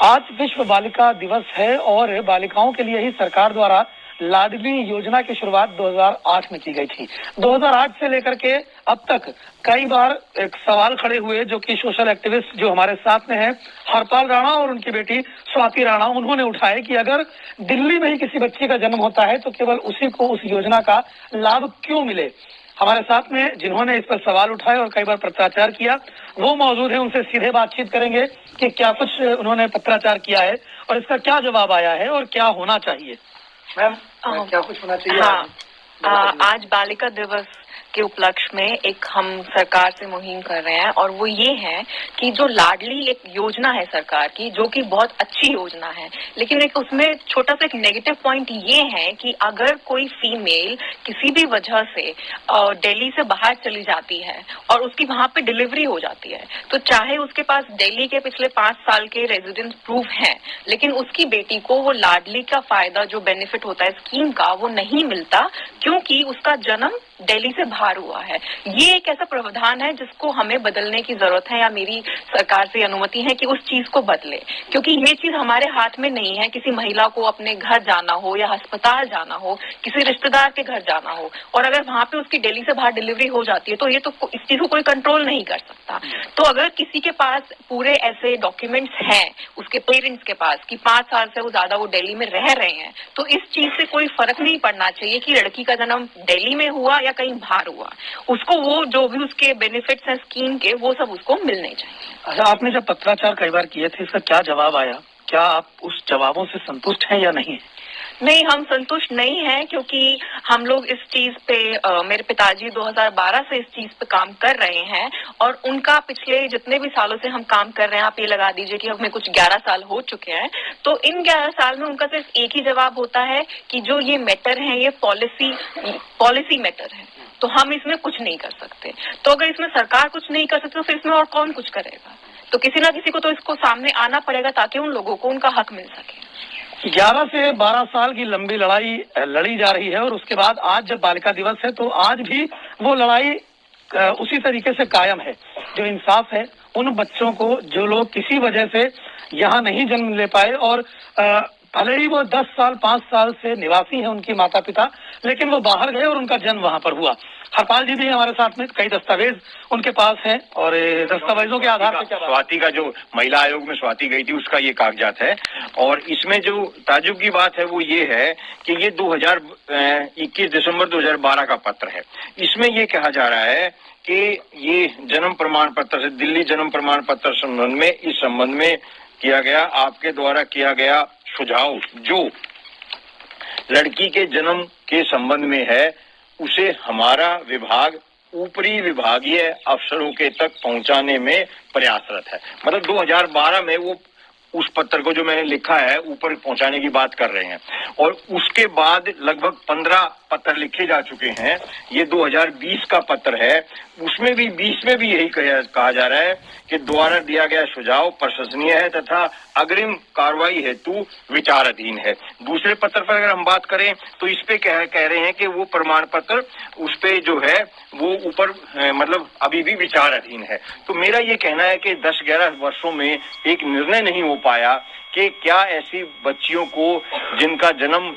आज विश्व बालिका दिवस है और बालिकाओं के लिए ही सरकार द्वारा लाडली योजना की शुरुआत 2008 में की गई थी। 2008 से लेकर के अब तक कई बार एक सवाल खड़े हुए जो कि सोशल एक्टिविस्ट जो हमारे साथ में हैं, हरपाल राणा और उनकी बेटी स्वाति राणा, उन्होंने उठाए कि अगर दिल्ली में ही किसी बच्चे का जन्म होता है तो केवल उसी को उस योजना का लाभ क्यों मिले। हमारे साथ में जिन्होंने इस पर सवाल उठाए और कई बार पत्राचार किया वो मौजूद है, उनसे सीधे बातचीत करेंगे कि क्या कुछ उन्होंने पत्राचार किया है और इसका क्या जवाब आया है और क्या होना चाहिए। मैम, क्या कुछ होना चाहिए? आज बालिका दिवस के उपलक्ष्य में एक हम सरकार से मुहिम कर रहे हैं और वो ये है कि जो लाडली एक योजना है सरकार की, जो कि बहुत अच्छी योजना है, लेकिन एक उसमें छोटा सा एक नेगेटिव पॉइंट ये है कि अगर कोई फीमेल किसी भी वजह से दिल्ली से बाहर चली जाती है और उसकी वहां पे डिलीवरी हो जाती है, तो चाहे उसके पास दिल्ली के पिछले 5 साल के रेजिडेंस प्रूफ है, लेकिन उसकी बेटी को वो लाडली का फायदा जो बेनिफिट होता है स्कीम का वो नहीं मिलता, क्योंकि उसका जन्म दिल्ली से बाहर हुआ है। ये एक ऐसा प्रावधान है जिसको हमें बदलने की जरूरत है, या मेरी सरकार से अनुमति है कि उस चीज को बदले, क्योंकि ये चीज हमारे हाथ में नहीं है। किसी महिला को अपने घर जाना हो या अस्पताल जाना हो, किसी रिश्तेदार के घर जाना हो, और अगर वहां पे उसकी दिल्ली से बाहर डिलीवरी हो जाती है तो ये तो इस चीज को कोई कंट्रोल नहीं कर सकता। तो अगर किसी के पास पूरे ऐसे डॉक्यूमेंट्स हैं उसके पेरेंट्स के पास कि 5 साल से वो ज्यादा वो दिल्ली में रह रहे हैं, तो इस चीज से कोई फर्क नहीं पड़ना चाहिए कि लड़की का जन्म दिल्ली में हुआ या कहीं बाहर हुआ, उसको वो जो भी उसके बेनिफिट्स हैं स्कीम के वो सब उसको मिलने चाहिए। अच्छा, आपने जब पत्राचार कई बार किए थे, इसका क्या जवाब आया? क्या आप उस जवाबों से संतुष्ट हैं या नहीं? नहीं, हम संतुष्ट नहीं हैं, क्योंकि हम लोग इस चीज पे मेरे पिताजी 2012 से इस चीज पे काम कर रहे हैं और उनका पिछले जितने भी सालों से हम काम कर रहे हैं, आप ये लगा दीजिए कि हमें कुछ 11 साल हो चुके हैं, तो इन 11 साल में उनका सिर्फ एक ही जवाब होता है कि जो ये मैटर है ये पॉलिसी मैटर है, तो हम इसमें कुछ नहीं कर सकते। तो अगर इसमें सरकार कुछ नहीं कर सकती तो फिर इसमें और कौन कुछ करेगा? तो किसी ना किसी को तो इसको सामने आना पड़ेगा ताकि उन लोगों को उनका हक मिल सके। 11 से 12 साल की लंबी लड़ाई लड़ी जा रही है और उसके बाद आज जब बालिका दिवस है तो आज भी वो लड़ाई उसी तरीके से कायम है। जो इंसाफ है उन बच्चों को जो लोग किसी वजह से यहाँ नहीं जन्म ले पाए, और भले ही वो 10 साल 5 साल से निवासी है उनकी माता पिता, लेकिन वो बाहर गए और उनका जन्म वहां पर हुआ। हरपाल जी भी हमारे साथ में, कई दस्तावेज उनके पास हैं और दस्तावेजों के आधार पर स्वाति का जो महिला आयोग में स्वाति गई थी उसका ये कागजात है। और इसमें जो ताजुब की बात है वो ये है कि ये 21 दिसंबर 2012 का पत्र है। इसमें ये कहा जा रहा है कि ये जन्म प्रमाण पत्र से दिल्ली जन्म प्रमाण पत्र संबंध में, इस संबंध में किया गया, आपके द्वारा किया गया सुझाव जो लड़की के जन्म के संबंध में है, उसे हमारा विभाग ऊपरी विभागीय अफसरों के तक पहुंचाने में प्रयासरत है। मतलब 2012 में वो उस पत्र को जो मैंने लिखा है ऊपर पहुंचाने की बात कर रहे हैं, और उसके बाद लगभग 15 पत्र लिखे जा चुके हैं। ये 2020 का पत्र है, उसमें भी 20 में भी यही कहा जा रहा है कि द्वारा दिया गया सुझाव प्रशंसनीय है तथा अग्रिम कार्रवाई हेतु विचाराधीन है। दूसरे पत्र पर अगर हम बात करें तो इस पे कह रहे हैं कि वो प्रमाण पत्र उस पे जो है वो ऊपर मतलब अभी भी विचाराधीन है। तो मेरा ये कहना है कि 10-11 वर्षों में एक निर्णय नहीं हो पाया कि क्या ऐसी बच्चियों को जिनका जन्म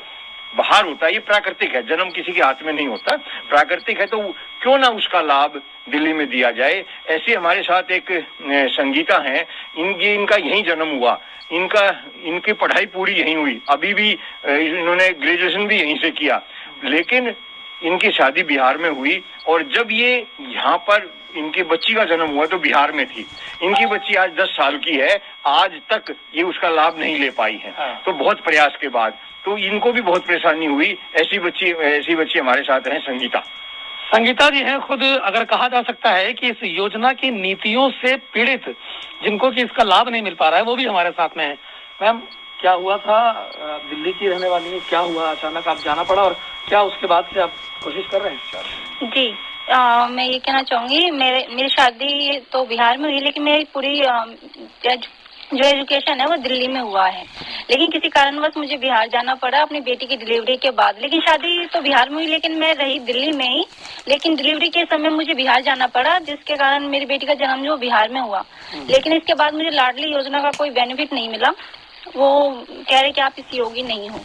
बाहर होता है, ये प्राकृतिक है, जन्म किसी के हाथ में नहीं होता, प्राकृतिक है, तो क्यों ना उसका लाभ दिल्ली में दिया जाए। ऐसे हमारे साथ एक संगीता है, इनका यहीं जन्म हुआ, इनकी पढ़ाई पूरी यहीं हुई, अभी भी इन्होंने ग्रेजुएशन भी यहीं से किया, लेकिन इनकी शादी बिहार में हुई, और जब ये यहाँ पर इनकी बच्ची का जन्म हुआ तो बिहार में थी। इनकी बच्ची आज 10 साल की है, आज तक ये उसका लाभ नहीं ले पाई है। तो बहुत प्रयास के बाद तो इनको भी बहुत परेशानी हुई। ऐसी बच्ची हमारे साथ हैं संगीता जी हैं खुद, अगर कहा जा सकता है कि इस योजना की नीतियों से पीड़ित जिनको कि इसका लाभ नहीं मिल पा रहा है वो भी हमारे साथ में है। मैम, क्या हुआ था? दिल्ली की रहने वाली है, क्या हुआ? अचानक आप जाना पड़ा और क्या उसके बाद से आप कोशिश कर रहे हैं? जी, मैं ये कहना चाहूंगी, मेरी शादी तो बिहार में हुई, लेकिन मेरी पूरी जो एजुकेशन है वो दिल्ली में हुआ है, लेकिन किसी कारणवश मुझे बिहार जाना पड़ा अपनी बेटी की डिलीवरी के बाद। लेकिन शादी तो बिहार में हुई, लेकिन मैं रही दिल्ली में ही, लेकिन डिलीवरी के समय मुझे बिहार जाना पड़ा, जिसके कारण मेरी बेटी का जन्म जो बिहार में हुआ। लेकिन इसके बाद मुझे लाडली योजना का कोई बेनिफिट नहीं मिला, वो कह रहे कि आप इस योग्य नहीं हो।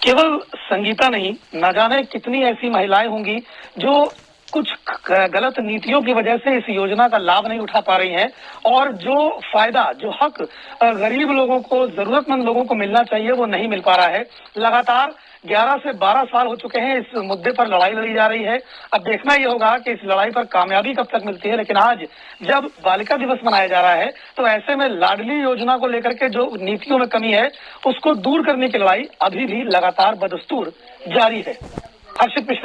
केवल संगीता नहीं, न जाने कितनी ऐसी महिलाएं होंगी जो कुछ गलत नीतियों की वजह से इस योजना का लाभ नहीं उठा पा रही हैं, और जो फायदा, जो हक गरीब लोगों को, जरूरतमंद लोगों को मिलना चाहिए, वो नहीं मिल पा रहा है। लगातार 11 से 12 साल हो चुके हैं इस मुद्दे पर लड़ाई लड़ी जा रही है। अब देखना ये होगा कि इस लड़ाई पर कामयाबी कब तक मिलती है। लेकिन आज जब बालिका दिवस मनाया जा रहा है, तो ऐसे में लाडली योजना को लेकर के जो नीतियों में कमी है, उसको दूर करने की लड़ाई अभी भी लगातार बदस्तूर जारी है। हर्षित मिश्रा।